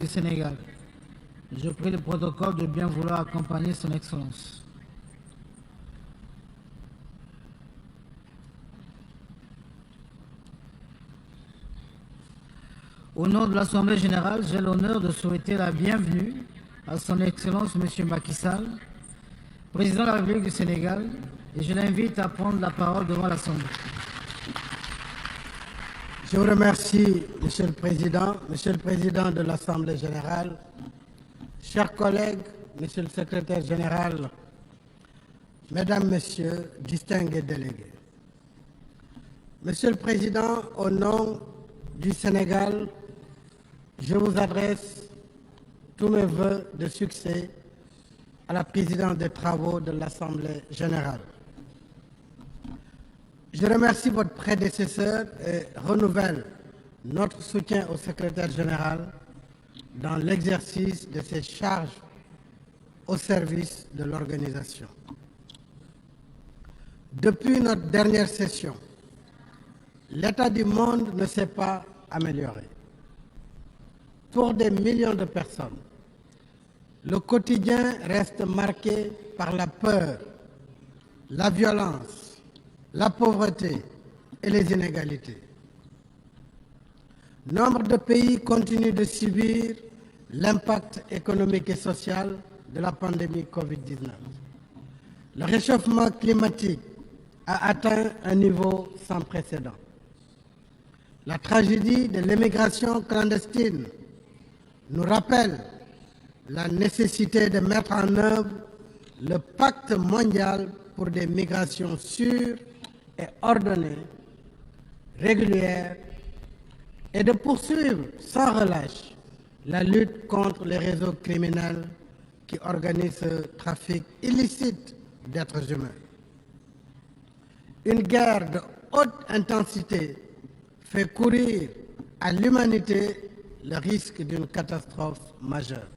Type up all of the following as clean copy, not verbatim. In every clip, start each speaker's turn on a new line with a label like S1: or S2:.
S1: Sénégal. Je prie le protocole de bien vouloir accompagner Son Excellence. Au nom de l'Assemblée générale, j'ai l'honneur de souhaiter la bienvenue à Son Excellence M. Macky Sall, Président de la République du Sénégal, et je l'invite à prendre la parole devant l'Assemblée.
S2: Je vous remercie, Monsieur le Président de l'Assemblée générale, chers collègues, Monsieur le Secrétaire général, Mesdames, Messieurs, distingués délégués. Monsieur le Président, au nom du Sénégal, je vous adresse tous mes vœux de succès à la présidence des travaux de l'Assemblée générale. Je remercie votre prédécesseur et renouvelle notre soutien au secrétaire général dans l'exercice de ses charges au service de l'organisation. Depuis notre dernière session, l'état du monde ne s'est pas amélioré. Pour des millions de personnes, le quotidien reste marqué par la peur, la violence, la pauvreté et les inégalités. Nombre de pays continuent de subir l'impact économique et social de la pandémie Covid-19. Le réchauffement climatique a atteint un niveau sans précédent. La tragédie de l'immigration clandestine nous rappelle la nécessité de mettre en œuvre le pacte mondial pour des migrations sûres et ordonnées, régulières, et de poursuivre sans relâche la lutte contre les réseaux criminels qui organisent ce trafic illicite d'êtres humains. Une guerre de haute intensité fait courir à l'humanité le risque d'une catastrophe majeure.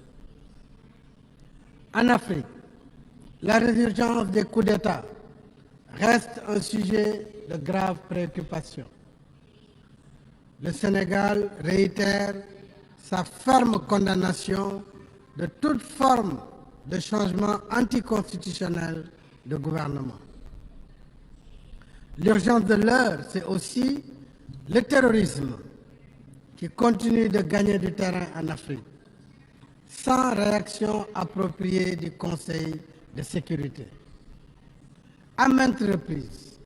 S2: En Afrique, la résurgence des coups d'État reste un sujet de grave préoccupation. Le Sénégal réitère sa ferme condamnation de toute forme de changement anticonstitutionnel de gouvernement. L'urgence de l'heure, c'est aussi le terrorisme qui continue de gagner du terrain en Afrique, sans réaction appropriée du Conseil de sécurité. À maintes reprises,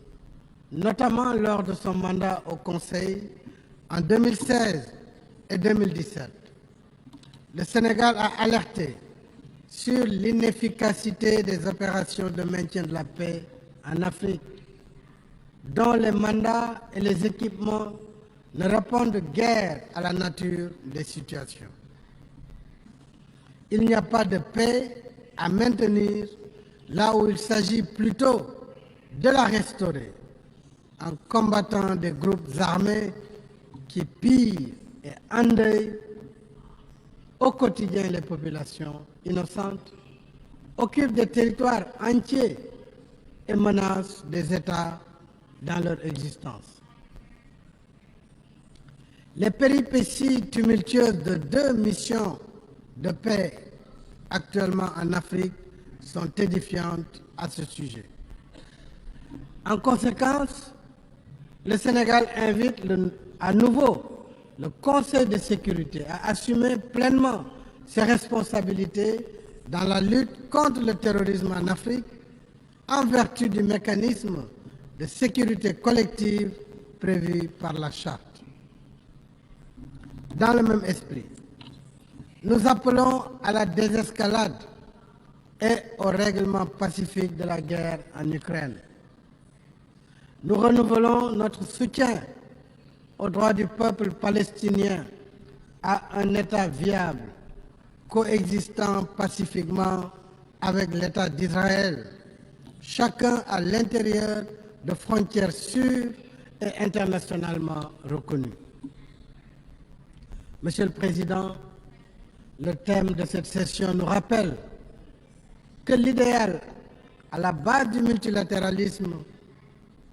S2: notamment lors de son mandat au Conseil en 2016 et 2017, le Sénégal a alerté sur l'inefficacité des opérations de maintien de la paix en Afrique, dont les mandats et les équipements ne répondent guère à la nature des situations. Il n'y a pas de paix à maintenir là où il s'agit plutôt de la restaurer en combattant des groupes armés qui pillent et endeuillent au quotidien les populations innocentes, occupent des territoires entiers et menacent des États dans leur existence. Les péripéties tumultueuses de deux missions de paix actuellement en Afrique sont édifiantes à ce sujet. En conséquence, le Sénégal invite à nouveau le Conseil de sécurité à assumer pleinement ses responsabilités dans la lutte contre le terrorisme en Afrique en vertu du mécanisme de sécurité collective prévu par la Charte. Dans le même esprit, nous appelons à la désescalade et au règlement pacifique de la guerre en Ukraine. Nous renouvelons notre soutien au droit du peuple palestinien à un État viable, coexistant pacifiquement avec l'État d'Israël, chacun à l'intérieur de frontières sûres et internationalement reconnues. Monsieur le Président, le thème de cette session nous rappelle que l'idéal à la base du multilatéralisme,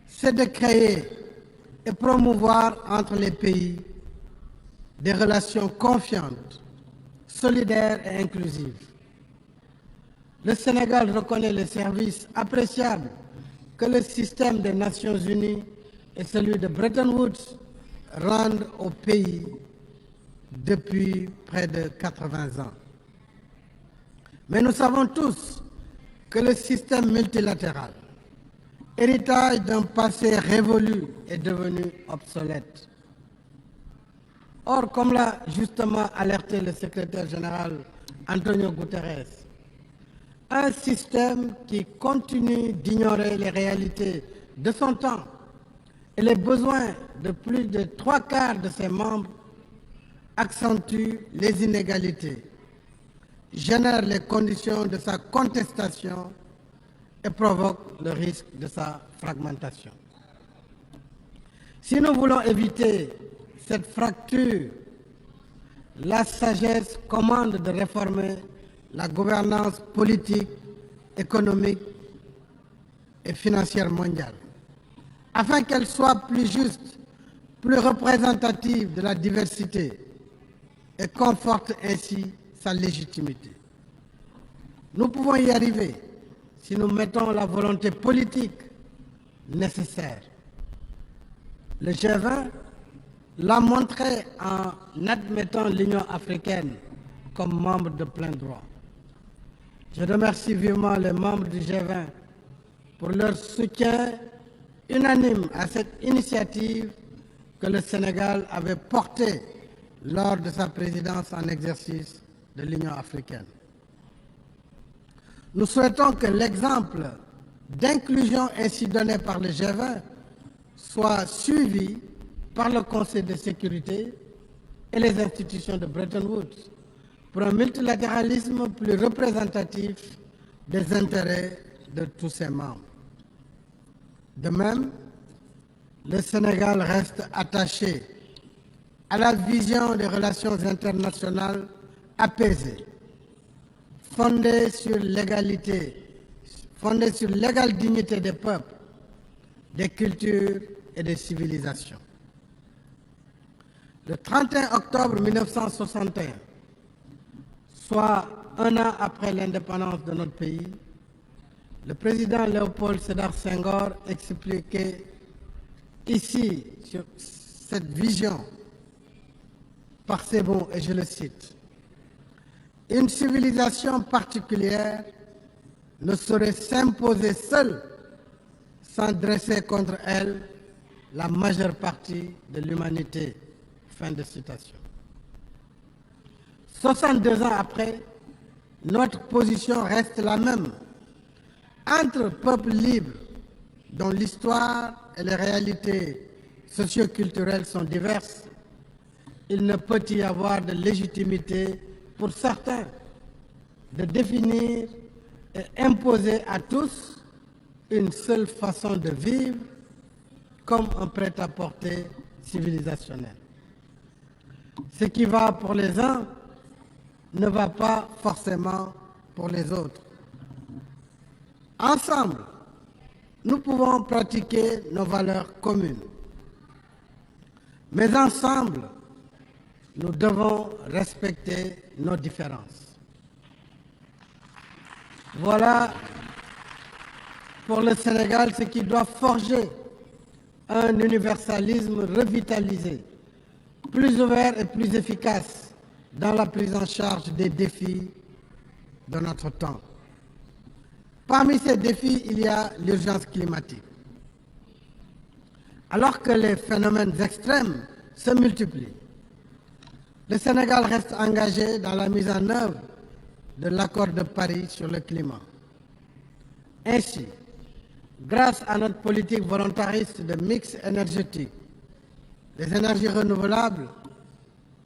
S2: c'est de créer et promouvoir entre les pays des relations confiantes, solidaire et inclusive. Le Sénégal reconnaît les services appréciables que le système des Nations Unies et celui de Bretton Woods rendent au pays depuis près de 80 ans. Mais nous savons tous que le système multilatéral, héritage d'un passé révolu, est devenu obsolète. Or, comme l'a justement alerté le secrétaire général Antonio Guterres, un système qui continue d'ignorer les réalités de son temps et les besoins de plus de 3/4 de ses membres accentue les inégalités, génère les conditions de sa contestation et provoque le risque de sa fragmentation. Si nous voulons éviter cette fracture, la sagesse commande de réformer la gouvernance politique, économique et financière mondiale, afin qu'elle soit plus juste, plus représentative de la diversité et conforte ainsi sa légitimité. Nous pouvons y arriver si nous mettons la volonté politique nécessaire. Le G20 l'a montré en admettant l'Union africaine comme membre de plein droit. Je remercie vivement les membres du G20 pour leur soutien unanime à cette initiative que le Sénégal avait portée lors de sa présidence en exercice de l'Union africaine. Nous souhaitons que l'exemple d'inclusion ainsi donné par le G20 soit suivi par le Conseil de sécurité et les institutions de Bretton Woods pour un multilatéralisme plus représentatif des intérêts de tous ses membres. De même, le Sénégal reste attaché à la vision des relations internationales apaisées, fondées sur l'égalité, fondées sur l'égale dignité des peuples, des cultures et des civilisations. Le 31 octobre 1961, soit un an après l'indépendance de notre pays, le président Léopold Sédar Senghor expliquait ici, sur cette vision, par ces mots, et je le cite, « Une civilisation particulière ne saurait s'imposer seule sans dresser contre elle la majeure partie de l'humanité. » Fin de citation. 62 ans après, notre position reste la même. Entre peuples libres, dont l'histoire et les réalités socio-culturelles sont diverses, il ne peut y avoir de légitimité pour certains de définir et imposer à tous une seule façon de vivre comme un prêt-à-porter civilisationnel. Ce qui va pour les uns ne va pas forcément pour les autres. Ensemble, nous pouvons pratiquer nos valeurs communes. Mais ensemble, nous devons respecter nos différences. Voilà pour le Sénégal ce qui doit forger un universalisme revitalisé, plus ouvert et plus efficace dans la prise en charge des défis de notre temps. Parmi ces défis, il y a l'urgence climatique. Alors que les phénomènes extrêmes se multiplient, le Sénégal reste engagé dans la mise en œuvre de l'accord de Paris sur le climat. Ainsi, grâce à notre politique volontariste de mix énergétique, les énergies renouvelables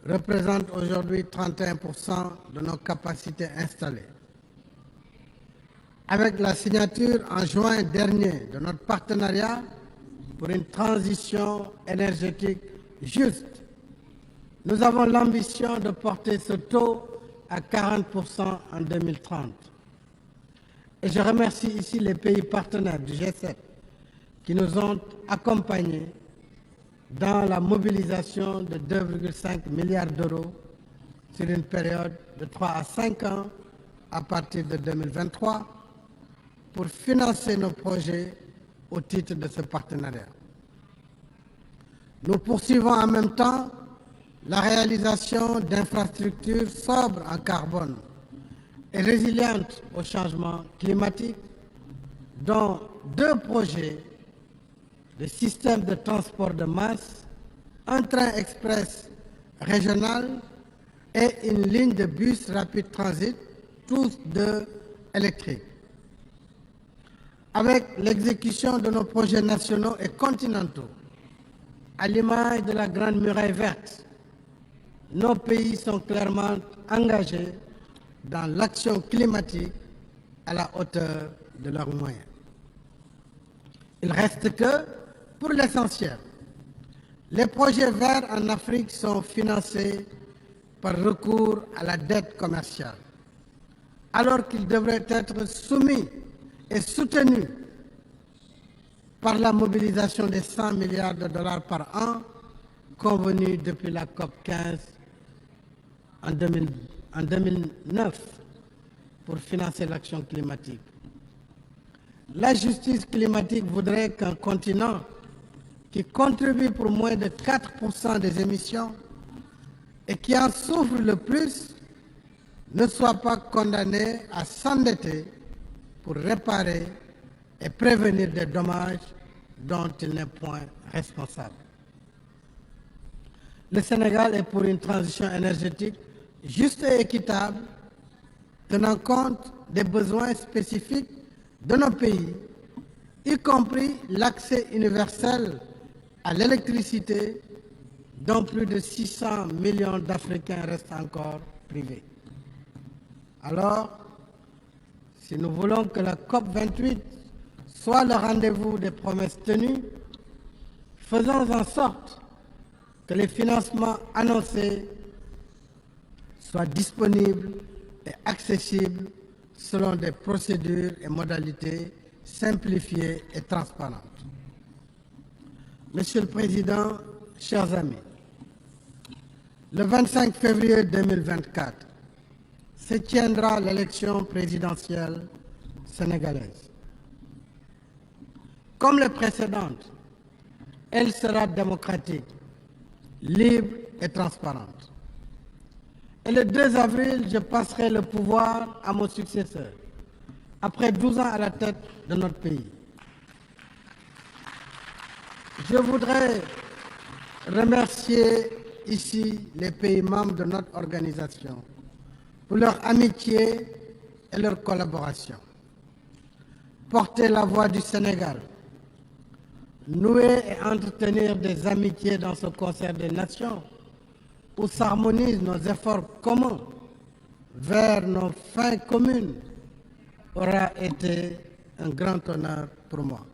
S2: représentent aujourd'hui 31% de nos capacités installées. Avec la signature en juin dernier de notre partenariat pour une transition énergétique juste, nous avons l'ambition de porter ce taux à 40% en 2030. Et je remercie ici les pays partenaires du G7 qui nous ont accompagnés dans la mobilisation de 2,5 milliards d'euros sur une période de 3 à 5 ans à partir de 2023 pour financer nos projets au titre de ce partenariat. Nous poursuivons en même temps la réalisation d'infrastructures sobres en carbone et résilientes au changement climatique, dont 2 projets de système de transport de masse, un train express régional et une ligne de bus rapide transit, tous 2 électriques. Avec l'exécution de nos projets nationaux et continentaux, à l'image de la Grande Muraille verte, nos pays sont clairement engagés dans l'action climatique à la hauteur de leurs moyens. Il reste que, pour l'essentiel, les projets verts en Afrique sont financés par recours à la dette commerciale, alors qu'ils devraient être soumis et soutenus par la mobilisation des 100 milliards de dollars par an convenue depuis la COP 15 en 2009 pour financer l'action climatique. La justice climatique voudrait qu'un continent qui contribue pour moins de 4% des émissions et qui en souffre le plus ne soit pas condamné à s'endetter pour réparer et prévenir des dommages dont il n'est point responsable. Le Sénégal est pour une transition énergétique juste et équitable, tenant compte des besoins spécifiques de nos pays, y compris l'accès universel à l'électricité, dont plus de 600 millions d'Africains restent encore privés. Alors, si nous voulons que la COP28 soit le rendez-vous des promesses tenues, faisons en sorte que les financements annoncés soient disponibles et accessibles selon des procédures et modalités simplifiées et transparentes. Monsieur le Président, chers amis, le 25 février 2024 se tiendra l'élection présidentielle sénégalaise. Comme les précédentes, elle sera démocratique, libre et transparente. Et le 2 avril, je passerai le pouvoir à mon successeur, après 12 ans à la tête de notre pays. Je voudrais remercier ici les pays membres de notre organisation pour leur amitié et leur collaboration. Porter la voix du Sénégal, nouer et entretenir des amitiés dans ce concert des nations où s'harmonisent nos efforts communs vers nos fins communes aura été un grand honneur pour moi.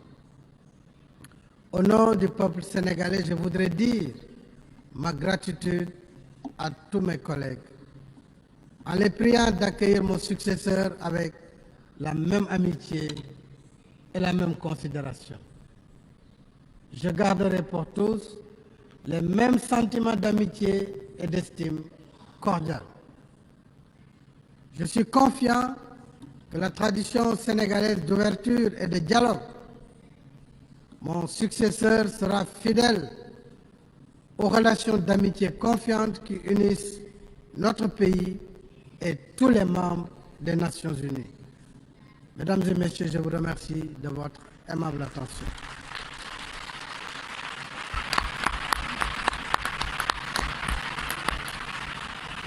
S2: Au nom du peuple sénégalais, je voudrais dire ma gratitude à tous mes collègues, en les priant d'accueillir mon successeur avec la même amitié et la même considération. Je garderai pour tous les mêmes sentiments d'amitié et d'estime cordiale. Je suis confiant que la tradition sénégalaise d'ouverture et de dialogue, mon successeur sera fidèle aux relations d'amitié confiantes qui unissent notre pays et tous les membres des Nations Unies. Mesdames et Messieurs, je vous remercie de votre aimable attention.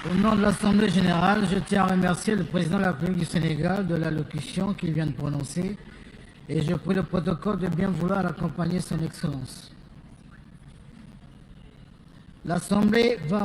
S1: Au nom de l'Assemblée générale, je tiens à remercier le président de la République du Sénégal de l'allocution qu'il vient de prononcer et je prie le protocole de bien vouloir accompagner son Excellence. L'Assemblée va